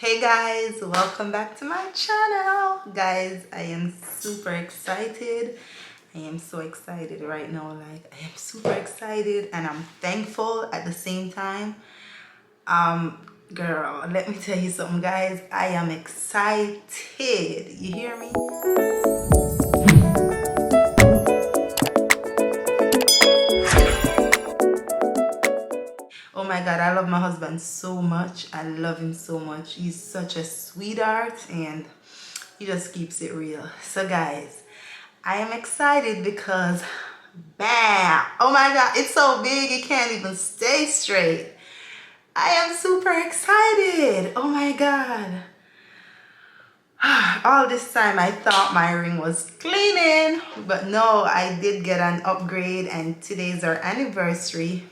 Hey guys, welcome back to my channel. Guys, I am super excited. I am so excited right now. Like, I am super excited and I'm thankful at the same time. Girl, let me tell you something, guys. I am excited. You hear me? Oh my God, I love my husband so much. I love him so much. He's such a sweetheart and he just keeps it real. So guys, I am excited because bam! Oh my God, it's so big it can't even stay straight. I am super excited. Oh my God. All this time I thought my ring was cleaning, but no, I did get an upgrade and today's our anniversary.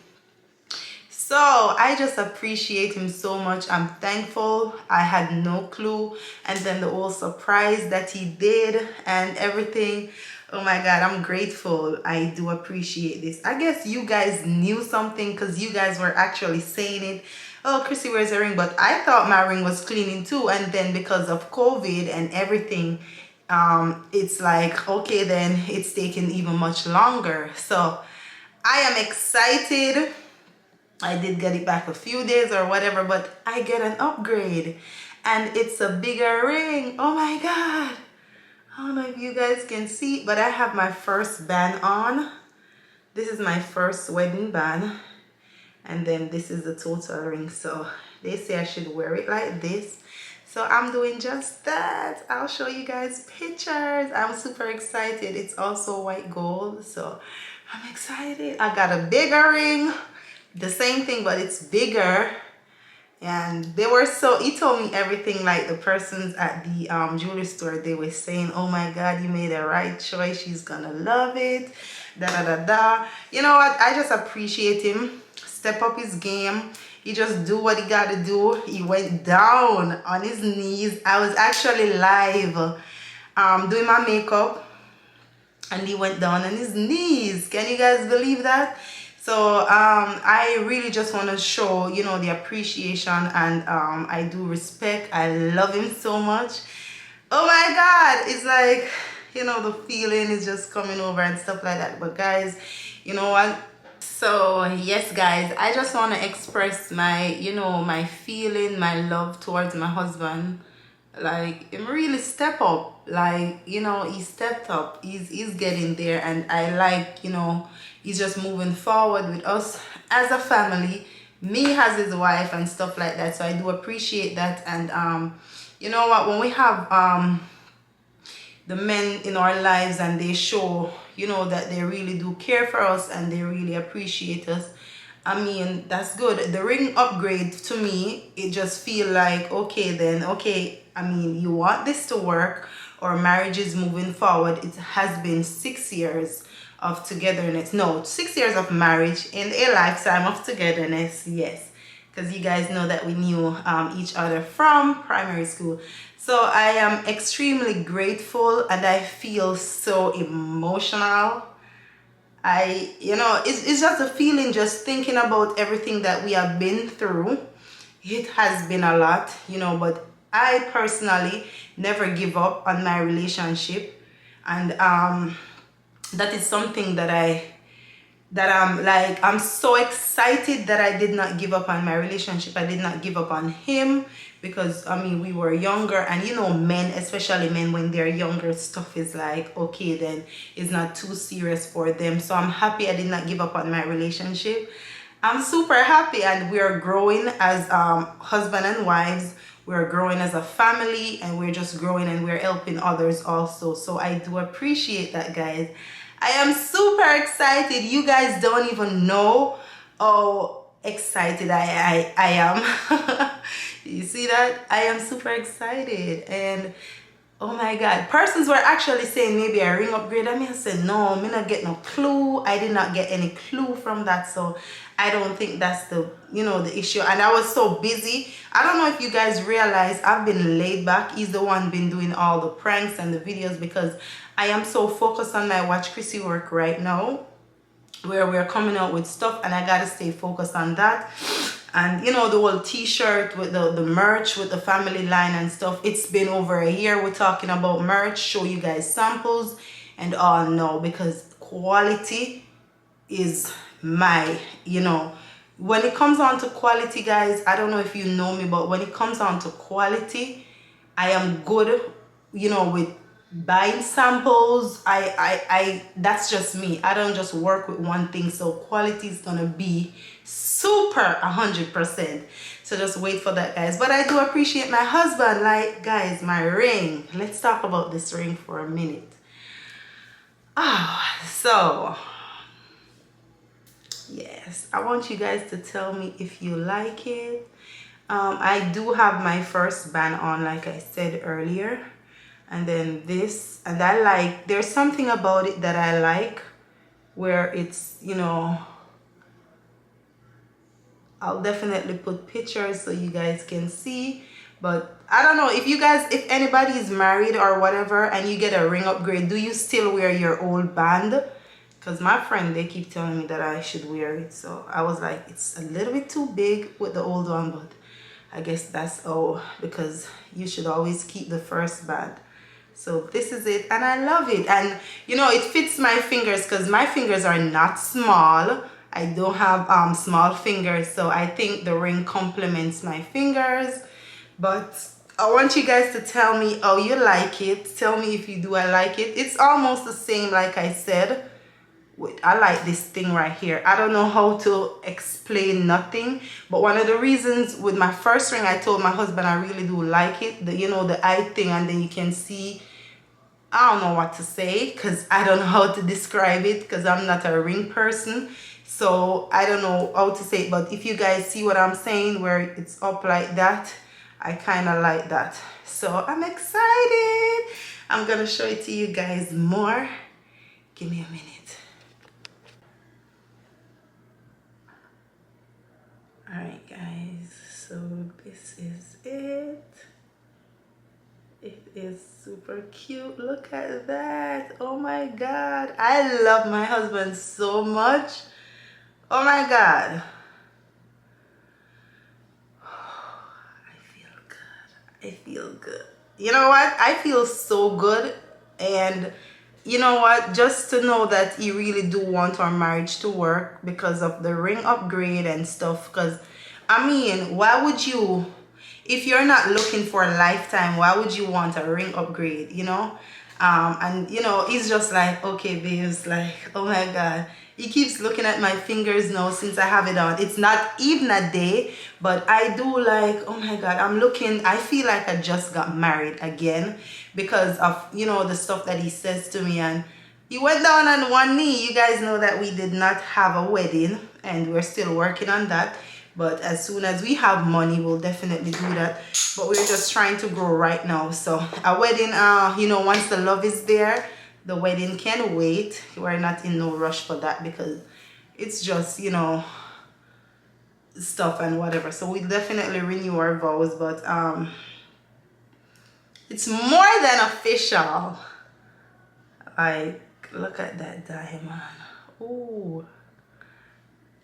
So I just appreciate him so much. I'm thankful. I had no clue. And then the whole surprise that he did and everything. Oh my God, I'm grateful. I do appreciate this. I guess you guys knew something because you guys were actually saying it. Oh, Chrissy, where's the ring? But I thought my ring was cleaning too. And then because of COVID and everything, it's like, okay, then it's taking even much longer. So I am excited. I did get it back a few days or whatever, but I get an upgrade and it's a bigger ring. Oh my God. I don't know if you guys can see, but I have my first band on. This is my first wedding band. And then this is the total ring. So they say I should wear it like this. So I'm doing just that. I'll show you guys pictures. I'm super excited. It's also white gold. So I'm excited. I got a bigger ring. The same thing, but it's bigger. And they were so, he told me everything, like the persons at the jewelry store, they were saying, oh my God, you made the right choice, she's gonna love it, da da da da. You know what, I just appreciate him. Step up his game. He just do what he gotta do. He went down on his knees. I was actually live doing my makeup and he went down on his knees. Can you guys believe that? So I really just want to show, you know, the appreciation, and I do respect. I love him so much. Oh my God, it's like, you know, the feeling is just coming over and stuff like that. But guys, you know what? So yes guys, I just want to express my, you know, my feeling, my love towards my husband. Like, him really step up. Like, you know, he stepped up. He's getting there, and I like, you know, he's just moving forward with us as a family, me as his wife and stuff like that. So I do appreciate that. And you know what, when we have the men in our lives and they show, you know, that they really do care for us and they really appreciate us, I mean, that's good. The ring upgrade, to me, it just feel like, okay then, okay, I mean, you want this to work, or marriage is moving forward. It has been 6 years of togetherness. No, 6 years of marriage and a lifetime of togetherness. Yes, because you guys know that we knew each other from primary school. So I am extremely grateful and I feel so emotional. You know, it's just a feeling just thinking about everything that we have been through. It has been a lot, you know, but I personally never give up on my relationship. And that is something that I'm so excited that I did not give up on my relationship. I did not give up on him because, I mean, we were younger, and you know, men, especially men, when they're younger, stuff is like, okay, then it's not too serious for them. So I'm happy I did not give up on my relationship. I'm super happy, and we're growing as husband and wives. We're growing as a family, and we're just growing, and we're helping others also. So I do appreciate that, guys. I am super excited. You guys don't even know how excited I am. You see that? I am super excited. And oh my God, persons were actually saying maybe a ring upgrade. I mean, I said, no, me not get no clue. I did not get any clue from that. So I don't think that's the, you know, the issue. And I was so busy. I don't know if you guys realize I've been laid back. He's the one been doing all the pranks and the videos because I am so focused on my Watch Chrissy work right now, where we're coming out with stuff, and I gotta stay focused on that. And you know, the whole t-shirt with the merch with the family line and stuff, it's been over a year we're talking about merch, show you guys samples and all. No, because quality is my, you know, when it comes on to quality, guys, I don't know if you know me, but when it comes on to quality, I am good, you know, with buying samples. I that's just me. I don't just work with one thing, so quality is gonna be super 100%. So just wait for that, guys. But I do appreciate my husband. Like, guys, my ring, let's talk about this ring for a minute. So yes, I want you guys to tell me if you like it. I do have my first band on, like I said earlier, and then this, and I like, there's something about it that I like, where it's, you know, I'll definitely put pictures so you guys can see. But I don't know if you guys, if anybody is married or whatever and you get a ring upgrade, do you still wear your old band? Because my friend, they keep telling me that I should wear it. So I was like, it's a little bit too big with the old one, but I guess that's all, because you should always keep the first band. So this is it, and I love it. And you know, it fits my fingers because my fingers are not small. I don't have small fingers, so I think the ring complements my fingers. But I want you guys to tell me how you like it. Tell me if you do. I like it. It's almost the same, like I said. I like this thing right here. I don't know how to explain nothing, but one of the reasons with my first ring, I told my husband I really do like it, the, you know, the eye thing, and then you can see, I don't know what to say because I don't know how to describe it because I'm not a ring person, so I don't know how to say it. But if you guys see what I'm saying, where it's up like that, I kind of like that. So I'm excited. I'm gonna show it to you guys more. Give me a minute. Alright guys, so this is it. It is super cute. Look at that. Oh my god. I love my husband so much. Oh my god. I feel good. I feel good. You know what? I feel so good. And you know what, just to know that you really do want our marriage to work because of the ring upgrade and stuff. Because I mean, why would you, if you're not looking for a lifetime, why would you want a ring upgrade, you know? And you know, he's just like, okay babes, like, oh my god, he keeps looking at my fingers now since I have it on. It's not even a day, but I do like, oh my god, I'm looking, I feel like I just got married again because of, you know, the stuff that he says to me. And he went down on one knee. You guys know that we did not have a wedding and we're still working on that, but as soon as we have money, we'll definitely do that. But we're just trying to grow right now. So a wedding, you know, once the love is there, the wedding can wait. We're not in no rush for that because it's just, you know, stuff and whatever. So we definitely renew our vows, but it's more than official. Like, look at that diamond. Ooh,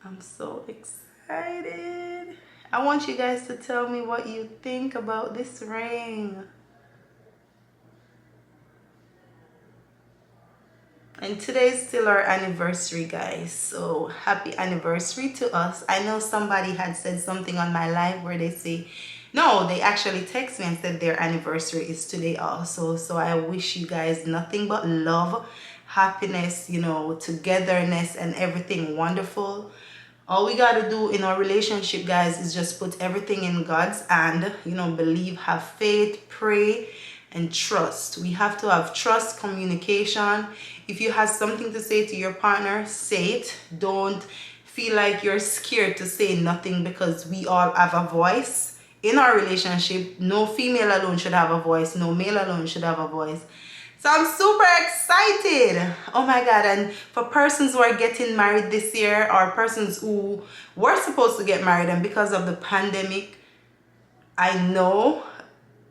I'm so excited. I want you guys to tell me what you think about this ring. And today's still our anniversary, guys, so happy anniversary to us. I know somebody had said something on my live where they say, no, they actually text me and said their anniversary is today also. So I wish you guys nothing but love, happiness, you know, togetherness and everything wonderful. All we got to do in our relationship, guys, is just put everything in God's hand, you know, believe, have faith, pray, and trust. We have to have trust, communication. If you have something to say to your partner, say it. Don't feel like you're scared to say nothing, because we all have a voice in our relationship. No female alone should have a voice. No male alone should have a voice. So I'm super excited. Oh my God. And for persons who are getting married this year, or persons who were supposed to get married and because of the pandemic, I know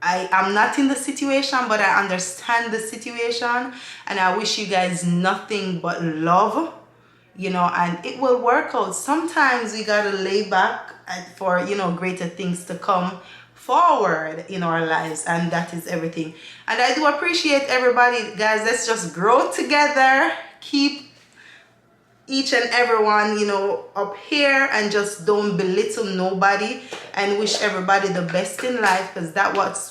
I'm not in the situation, but I understand the situation, and I wish you guys nothing but love. and it will work out. Sometimes we gotta lay back for, greater things to come forward in our lives, and that is everything. And I do appreciate everybody, guys. Let's just grow together, keep each and everyone, up here, and just don't belittle nobody, and wish everybody the best in life, because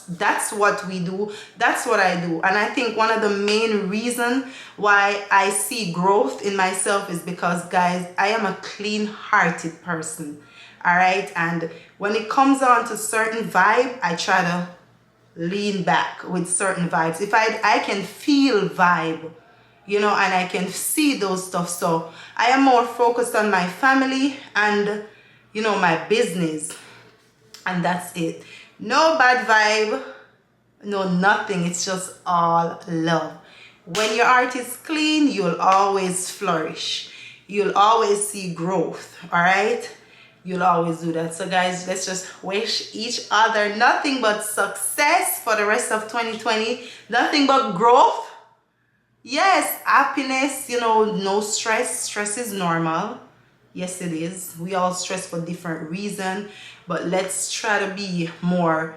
that's what we do. That's what I do. And I think one of the main reason why I see growth in myself is because, guys, I am a clean-hearted person. All right, and when it comes on to certain vibe, I try to lean back with certain vibes. If I can feel vibe, and I can see those stuff. So I am more focused on my family and, my business. And that's it. No bad vibe, no nothing. It's just all love. When your heart is clean, you'll always flourish. You'll always see growth, all right? You'll always do that. So guys, let's just wish each other nothing but success for the rest of 2020. Nothing but growth. Yes, happiness, no stress. Stress is normal. Yes, it is. We all stress for different reasons, but let's try to be more,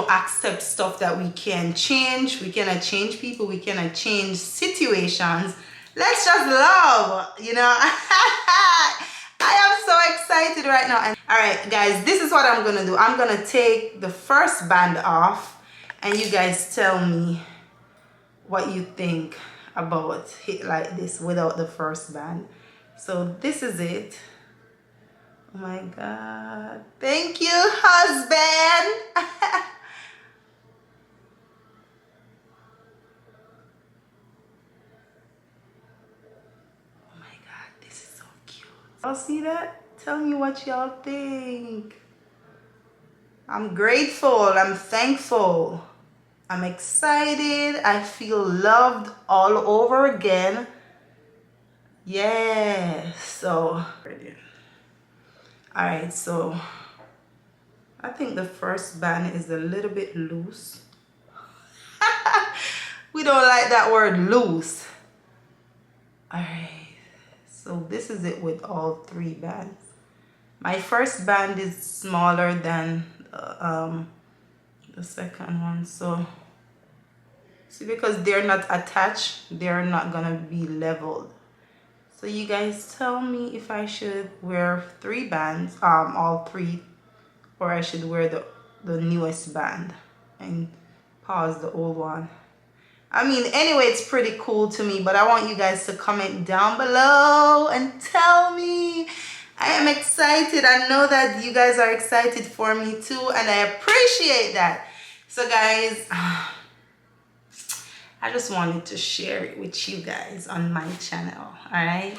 accept stuff that we can change. We cannot change people. We cannot change situations. Let's just love, I am so excited right now. And all right, guys, this is what I'm going to do. I'm going to take the first band off, and you guys tell me what you think about it like this without the first band. So this is it. Oh my God. Thank you, husband. Oh my God, this is so cute. Y'all see that? Tell me what y'all think. I'm grateful. I'm thankful. I'm excited. I feel loved all over again. Yeah. So, all right. So, I think the first band is a little bit loose. We don't like that word loose. All right. So, this is it with all three bands. My first band is smaller than the second one. So, see, because they're not attached, they're not gonna be leveled. So you guys tell me if I should wear three bands, all three, or I should wear the newest band and pause the old one. I mean, anyway, it's pretty cool to me, but I want you guys to comment down below and tell me. I am excited. I know that you guys are excited for me too, and I appreciate that. So guys, I just wanted to share it with you guys on my channel. All right,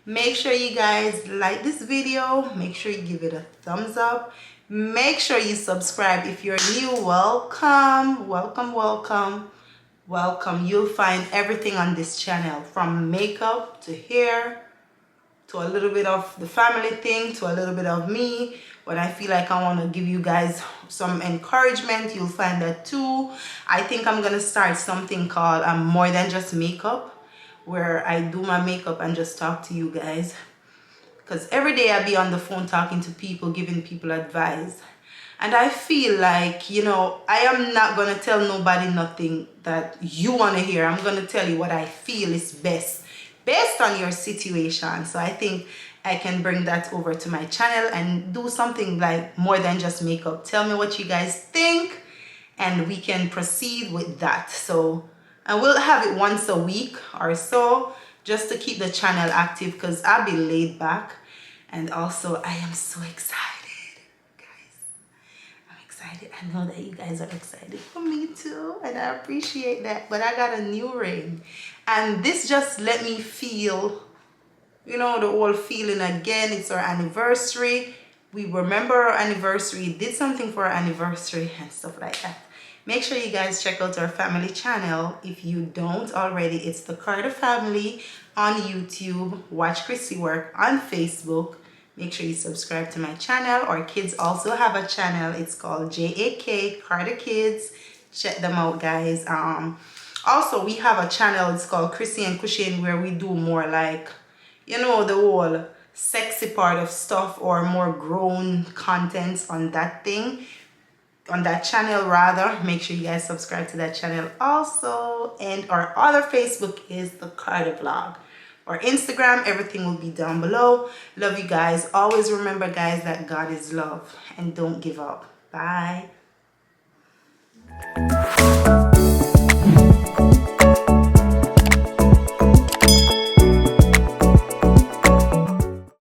make sure you guys like this video. Make sure you give it a thumbs up. Make sure you subscribe if you're new. Welcome, welcome, welcome, welcome. You'll find everything on this channel, from makeup to hair to a little bit of the family thing to a little bit of me. When I feel like I want to give you guys some encouragement, you'll find that too. I think I'm gonna start something called More Than Just Makeup, where I do my makeup and just talk to you guys, because every day I be on the phone talking to people, giving people advice, and I feel like, I am not gonna tell nobody nothing that you want to hear. I'm gonna tell you what I feel is best based on your situation. So I think I can bring that over to my channel and do something like More Than Just Makeup. Tell me what you guys think, and we can proceed with that. So, and we'll have it once a week or so, just to keep the channel active, because I'll be laid back. And also, I am so excited, guys. I'm excited. I know that you guys are excited for me too, and I appreciate that. But I got a new ring, and this just let me feel, the whole feeling again. It's our anniversary. We remember our anniversary, did something for our anniversary and stuff like that. Make sure you guys check out our family channel. If you don't already, it's the Carter Family on YouTube. Watch Chrissy Work on Facebook. Make sure you subscribe to my channel. Our kids also have a channel. It's called JAK Carter Kids. Check them out, guys. Also, we have a channel. It's called Chrissy and Cushion, where we do more like, you know, the whole sexy part of stuff or more grown contents on that thing, on that channel rather, make sure you guys subscribe to that channel also. And our other Facebook is the Carter Vlog. Our Instagram, everything will be down below. Love you guys. Always remember, guys, that God is love, and don't give up. Bye.